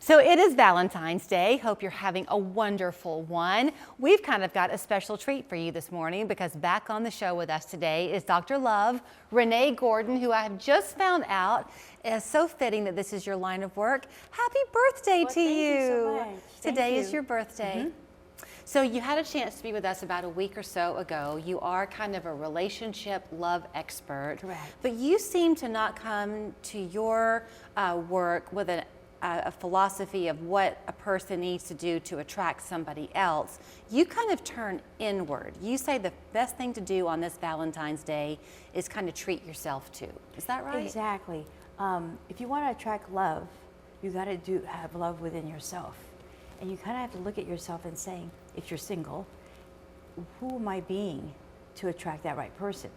So it is Valentine's Day. Hope you're having a wonderful one. We've kind of got a special treat for you this morning because back on the show with us today is Dr. Love, Renee Gordon, who I have just found out is so fitting that this is your line of work. Happy birthday to you. Thank you so much. Today is your birthday. So you had a chance to be with us about a week or so ago. You are kind of a relationship love expert. Correct. But you seem to not come to your work with a philosophy of what a person needs to do to attract somebody else. You kind of turn inward. You say the best thing to do on this Valentine's Day is kind of treat yourself too. Is that right? Exactly. If you want to attract love, you got to have love within yourself. And you kind of have to look at yourself and saying, if you're single, who am I being to attract that right person?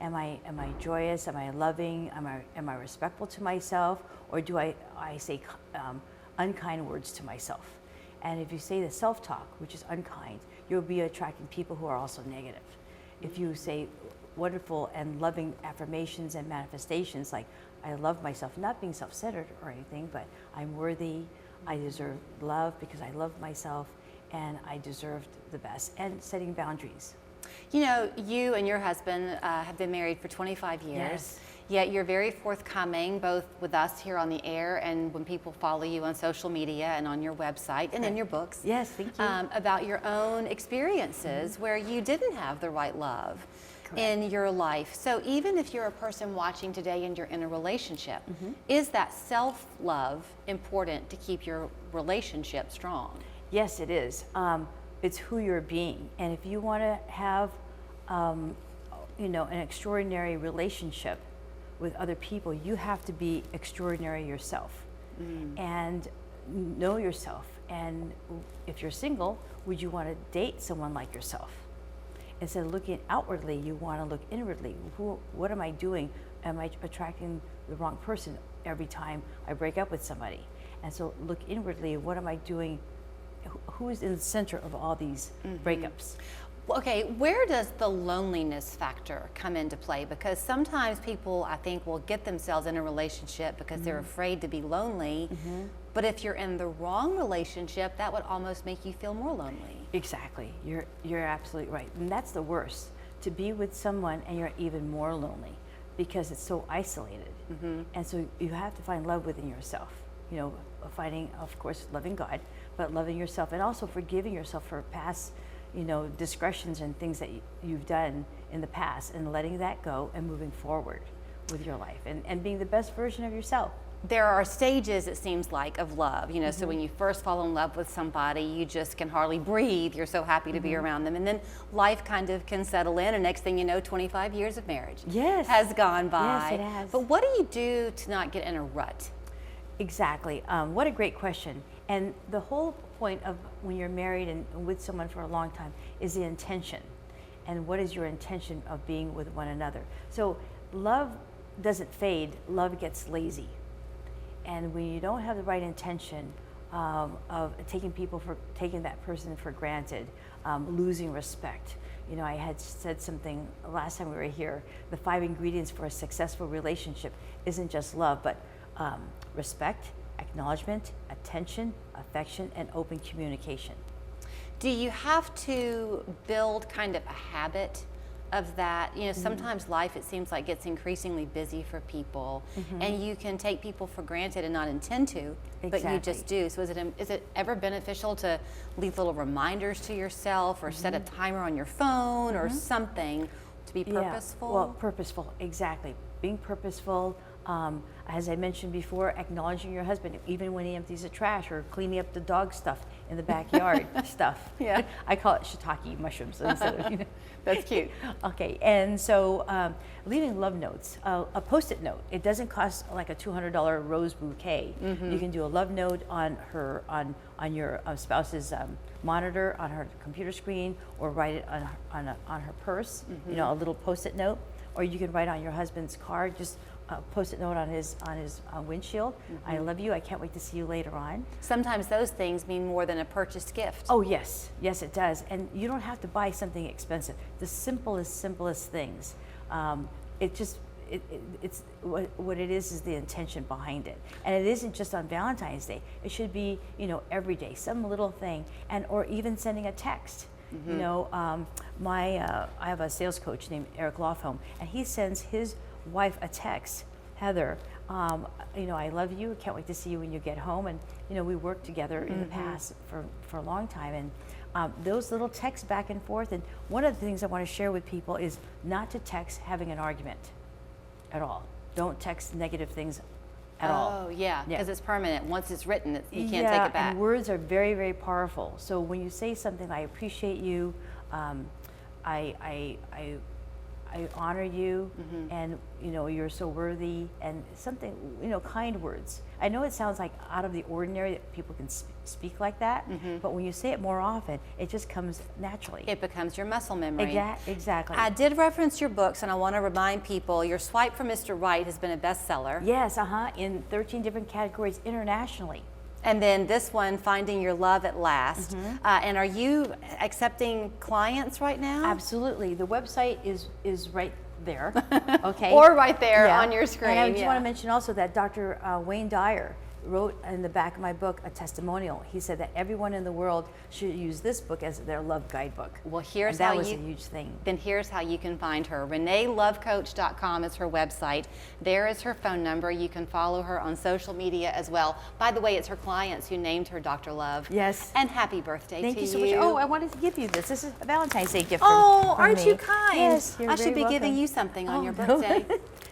Am I joyous? Am I loving? Am I respectful to myself? Or do I say unkind words to myself? And if you say the self-talk, which is unkind, you'll be attracting people who are also negative. If you say wonderful and loving affirmations and manifestations like, I love myself, not being self-centered or anything, but I'm worthy, I deserve love because I love myself, and I deserve the best, and setting boundaries. You know, you and your husband have been married for 25 years. Yes. Yet you're very forthcoming, both with us here on the air and when people follow you on social media and on your website and in your books. Yes, thank you. About your own experiences where you didn't have the right love in your life. So even if you're a person watching today and you're in a relationship, is that self-love important to keep your relationship strong? Yes, it is. It's who you're being, and if you want to have, you know, an extraordinary relationship with other people, you have to be extraordinary yourself, and know yourself. And if you're single, would you want to date someone like yourself? Instead of looking outwardly, you want to look inwardly. What am I doing? Am I attracting the wrong person every time I break up with somebody? And so look inwardly. What am I doing? Who is in the center of all these breakups? Okay, where does the loneliness factor come into play? Because sometimes people, I think, will get themselves in a relationship because they're afraid to be lonely. But if you're in the wrong relationship, that would almost make you feel more lonely. Exactly. You're absolutely right. And that's the worst, to be with someone and you're even more lonely because it's so isolated. And so you have to find love within yourself. You know, finding, of course, loving God, but loving yourself, and also forgiving yourself for past, you know, discretions and things that you've done in the past, and letting that go and moving forward with your life and being the best version of yourself. There are stages, it seems like, of love. You know, so when you first fall in love with somebody, you just can hardly breathe. You're so happy to be around them. And then life kind of can settle in, and next thing you know, 25 years of marriage has gone by. Yes, it has. But what do you do to not get in a rut? Exactly. What a great question. And the whole point of when you're married and with someone for a long time is the intention. And what is your intention of being with one another? So love doesn't fade, love gets lazy. And when you don't have the right intention of taking that person for granted, losing respect. You know, I had said something last time we were here, the 5 ingredients for a successful relationship isn't just love, but respect, acknowledgement, attention, affection, and open communication. Do you have to build kind of a habit of that? You know, sometimes life, it seems like, gets increasingly busy for people, and you can take people for granted and not intend to, but you just do. So is it ever beneficial to leave little reminders to yourself, or set a timer on your phone or something to be purposeful? Yeah. Well, purposeful, exactly. Being purposeful. As I mentioned before, acknowledging your husband, even when he empties the trash or cleaning up the dog stuff in the backyard stuff. Yeah. I call it shiitake mushrooms instead of, you know. That's cute. Okay, and so leaving love notes, a Post-it note. It doesn't cost like a $200 rose bouquet. You can do a love note on your spouse's monitor, on her computer screen, or write it on her purse. You know, a little Post-it note, or you can write on your husband's car. Just Post-it note on his windshield. I love you. I can't wait to see you later on. Sometimes those things mean more than a purchased gift. Oh yes, yes it does. And you don't have to buy something expensive. The simplest things. it's what it is the intention behind it, and it isn't just on Valentine's Day. It should be, you know, every day, some little thing, and or even sending a text. You know, I have a sales coach named Eric Lofholm, and he sends his wife a text, Heather. You know, I love you. Can't wait to see you when you get home. And you know, we worked together in the past for a long time, and those little texts back and forth. And one of the things I want to share with people is not to text having an argument at all. Don't text negative things at all. Oh, yeah, because it's permanent. Once it's written, you can't Yeah, take it back. and words are very, very powerful. So when you say something, I appreciate you, I honor you, and you know, you're so worthy, and something, you know, kind words. I know it sounds like out of the ordinary that people can speak like that, but when you say it more often, it just comes naturally. It becomes your muscle memory. Exactly. I did reference your books, and I want to remind people your Swipe for Mr. Right has been a bestseller. Yes, in 13 different categories internationally. And then this one, Finding Your Love at Last. And are you accepting clients right now? Absolutely. The website is right there. Okay. Or right there on your screen. And I just want to mention also that Dr. Wayne Dyer wrote in the back of my book a testimonial. He said that everyone in the world should use this book as their love guidebook. Well, here's and how that was you, a huge thing. Then here's how you can find her. ReneeLoveCoach.com is her website. There is her phone number. You can follow her on social media as well. By the way, it's her clients who named her Dr. Love. Yes. And happy birthday Thank to you so much. Oh, I wanted to give you this. This is a Valentine's Day gift. Oh, from aren't me. you kind? Yes, you're I should very be welcome. giving you something on your no. birthday.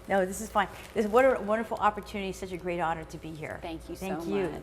No, this is fine. What a wonderful opportunity. Such a great honor to be here. Thank you so Thank you. much.